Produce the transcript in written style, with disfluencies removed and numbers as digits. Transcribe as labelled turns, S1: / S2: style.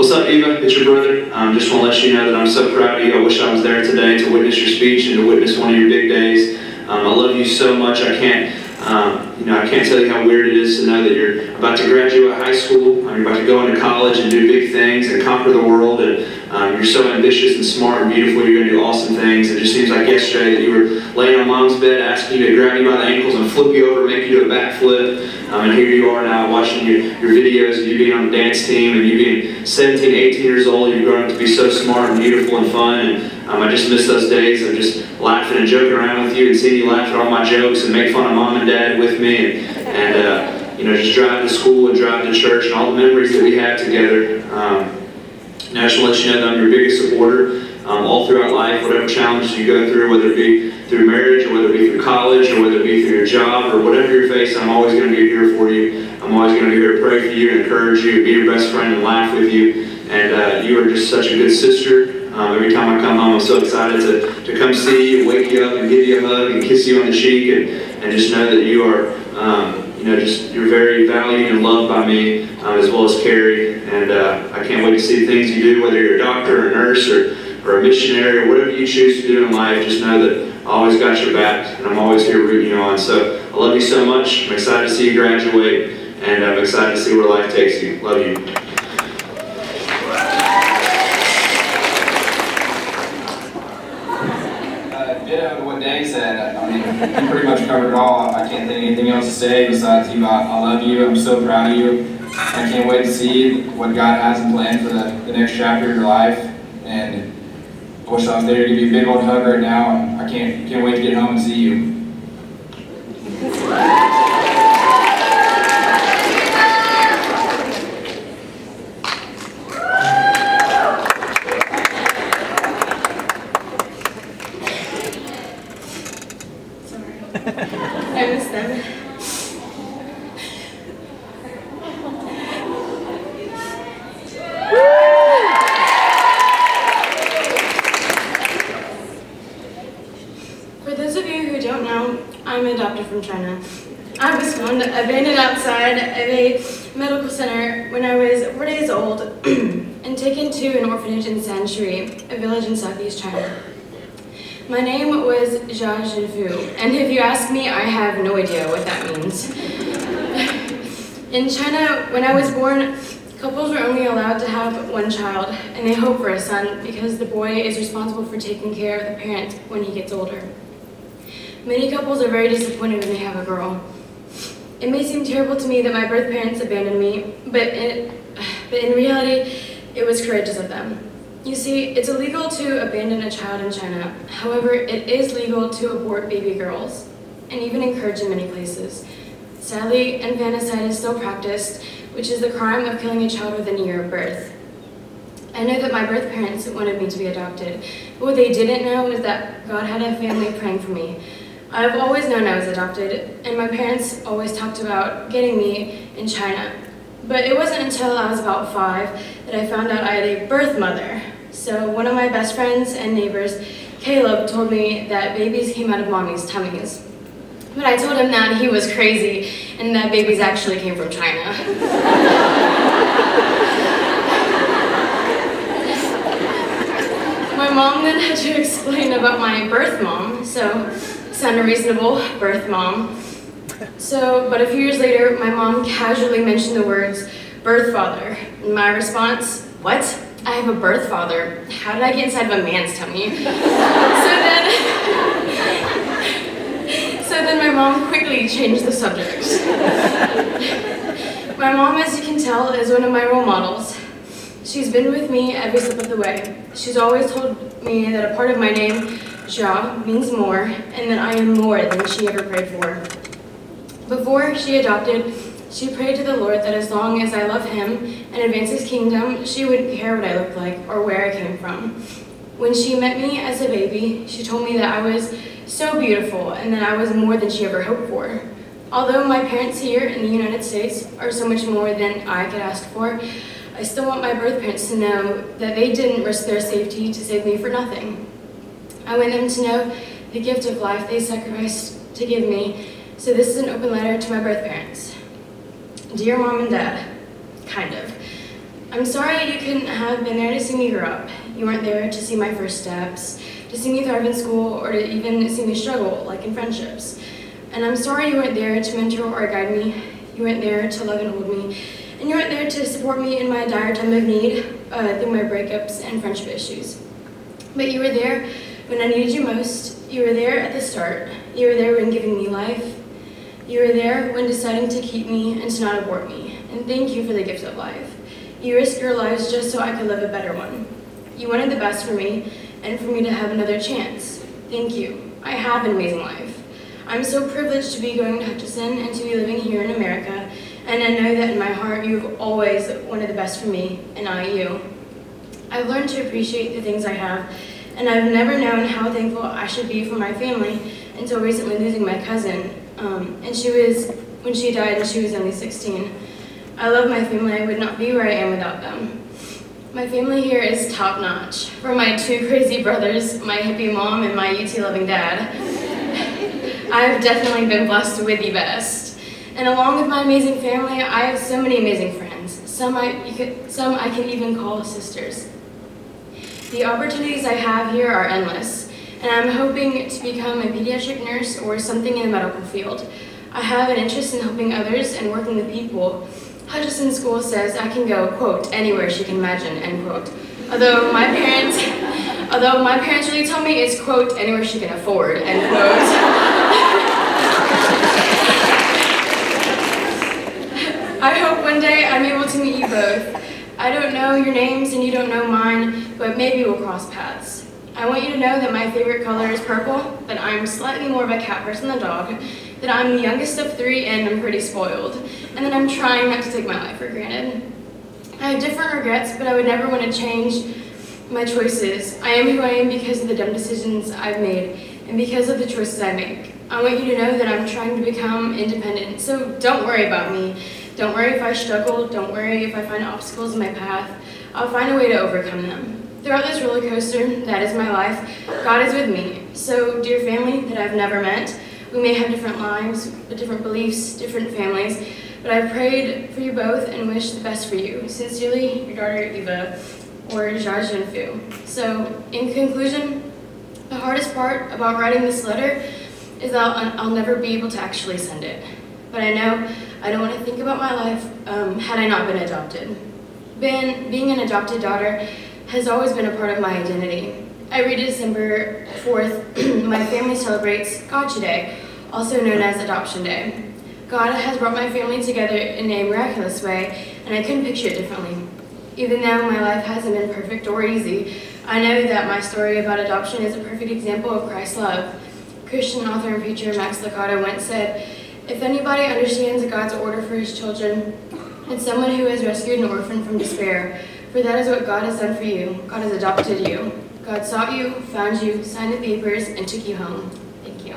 S1: What's up, Eva? It's your brother. Just want to let you know that I'm so proud of you. I wish I was there today to witness your speech and to witness one of your big days. I love you so much. I can't tell you how weird it is to know that you're about to graduate high school. You're about to go into college and do big things and conquer the world. And you're so ambitious and smart and beautiful. You're going to do awesome things. It just seems like yesterday that you were laying on Mom's bed asking you to grab you by the ankles and flip you over, make you do a backflip. And here you are now watching your videos of you being on the dance team and you being 17, 18 years old. You've grown up to be so smart and beautiful and fun. And I just miss those days of just laughing and joking around with you and seeing you laugh at all my jokes and make fun of Mom and Dad with me. And just drive to school and drive to church and all the memories that we had together. And I just want to let you know that I'm your biggest supporter all throughout life, whatever challenges you go through, whether it be through marriage or whether it be through college or whether it be through your job or whatever you're facing, I'm always going to be here for you. I'm always going to be here to pray for you and encourage you and be your best friend and laugh with you. And you are just such a good sister. Every time I come home, I'm so excited to come see you, wake you up and give you a hug and kiss you on the cheek and just know that you are, you're very valued and loved by me as well as Carrie. And I can't wait to see the things you do, whether you're a doctor or a nurse or a missionary or whatever you choose to do in life. Just know that I always got your back and I'm always here rooting you on. So I love you so much. I'm excited to see you graduate and I'm excited to see where life takes you. Love you.
S2: What Dane said, I mean, he pretty much covered it all. I can't think of anything else to say besides you. I love you. I'm so proud of you. I can't wait to see what God has in plan for the next chapter of your life. And I wish I was there to give you a big old hug right now. And I can't wait to get home and see you.
S3: I miss them. For those of you who don't know, I'm adopted from China. I was found abandoned outside of a medical center when I was 4 days old and taken to an orphanage in Sanshui, a village in southeast China. My name was Jia Zhifu, and if you ask me, I have no idea what that means. In China, when I was born, couples were only allowed to have one child, and they hope for a son because the boy is responsible for taking care of the parent when he gets older. Many couples are very disappointed when they have a girl. It may seem terrible to me that my birth parents abandoned me, but in reality, it was courageous of them. You see, it's illegal to abandon a child in China. However, it is legal to abort baby girls, and even encouraged in many places. Sadly, infanticide is still practiced, which is the crime of killing a child within a year of birth. I know that my birth parents wanted me to be adopted, but what they didn't know is that God had a family praying for me. I've always known I was adopted, and my parents always talked about getting me in China. But it wasn't until I was about 5 that I found out I had a birth mother. So one of my best friends and neighbors, Caleb, told me that babies came out of mommy's tummies. But I told him that he was crazy and that babies actually came from China. My mom then had to explain about my birth mom, so sounded reasonable, birth mom. But a few years later, my mom casually mentioned the words, birth father. And my response, what? I have a birth father. How did I get inside of a man's tummy? So then my mom quickly changed the subject. My mom, as you can tell, is one of my role models. She's been with me every step of the way. She's always told me that a part of my name, Jia, means more, and that I am more than she ever prayed for. Before she adopted, she prayed to the Lord that as long as I love him and advance his kingdom, she wouldn't care what I looked like or where I came from. When she met me as a baby, she told me that I was so beautiful and that I was more than she ever hoped for. Although my parents here in the United States are so much more than I could ask for, I still want my birth parents to know that they didn't risk their safety to save me for nothing. I want them to know the gift of life they sacrificed to give me. So this is an open letter to my birth parents. Dear Mom and Dad, kind of. I'm sorry you couldn't have been there to see me grow up. You weren't there to see my first steps, to see me thrive in school, or to even see me struggle, like in friendships. And I'm sorry you weren't there to mentor or guide me. You weren't there to love and hold me. And you weren't there to support me in my dire time of need through my breakups and friendship issues. But you were there when I needed you most. You were there at the start. You were there when giving me life. You were there when deciding to keep me and to not abort me. And thank you for the gift of life. You risked your lives just so I could live a better one. You wanted the best for me and for me to have another chance. Thank you. I have an amazing life. I'm so privileged to be going to Hutchinson and to be living here in America, and I know that in my heart you've always wanted the best for me, and I you. I've learned to appreciate the things I have, and I've never known how thankful I should be for my family until recently losing my cousin. When she died and she was only 16. I love my family. I would not be where I am without them. My family here is top notch. From my two crazy brothers, my hippie mom, and my UT loving dad. I've definitely been blessed with the best. And along with my amazing family, I have so many amazing friends. Some I can even call sisters. The opportunities I have here are endless, and I'm hoping to become a pediatric nurse or something in the medical field. I have an interest in helping others and working with people. Hutchinson School says I can go, quote, anywhere she can imagine, end quote. Although my parents really tell me it's, quote, anywhere she can afford, end quote. I hope one day I'm able to meet you both. I don't know your names and you don't know mine, but maybe we'll cross paths. I want you to know that my favorite color is purple, that I'm slightly more of a cat person than a dog, that I'm the youngest of 3 and I'm pretty spoiled, and that I'm trying not to take my life for granted. I have different regrets, but I would never want to change my choices. I am who I am because of the dumb decisions I've made and because of the choices I make. I want you to know that I'm trying to become independent, so don't worry about me. Don't worry if I struggle. Don't worry if I find obstacles in my path. I'll find a way to overcome them. Throughout this roller coaster that is my life, God is with me. So, dear family that I've never met, we may have different lives, different beliefs, different families, but I've prayed for you both and wish the best for you. Sincerely, your daughter Eva, or Jia Junfu. So, in conclusion, the hardest part about writing this letter is that I'll never be able to actually send it. But I know I don't want to think about my life had I not been adopted. Being an adopted daughter has always been a part of my identity. Every December 4th, my family celebrates Gotcha Day, also known as Adoption Day. God has brought my family together in a miraculous way, and I couldn't picture it differently. Even though my life hasn't been perfect or easy, I know that my story about adoption is a perfect example of Christ's love. Christian author and preacher Max Lucado once said, "If anybody understands God's order for his children, it's someone who has rescued an orphan from despair. For that is what God has done for you. God has adopted you. God sought you, found you, signed the papers, and took you home." Thank you.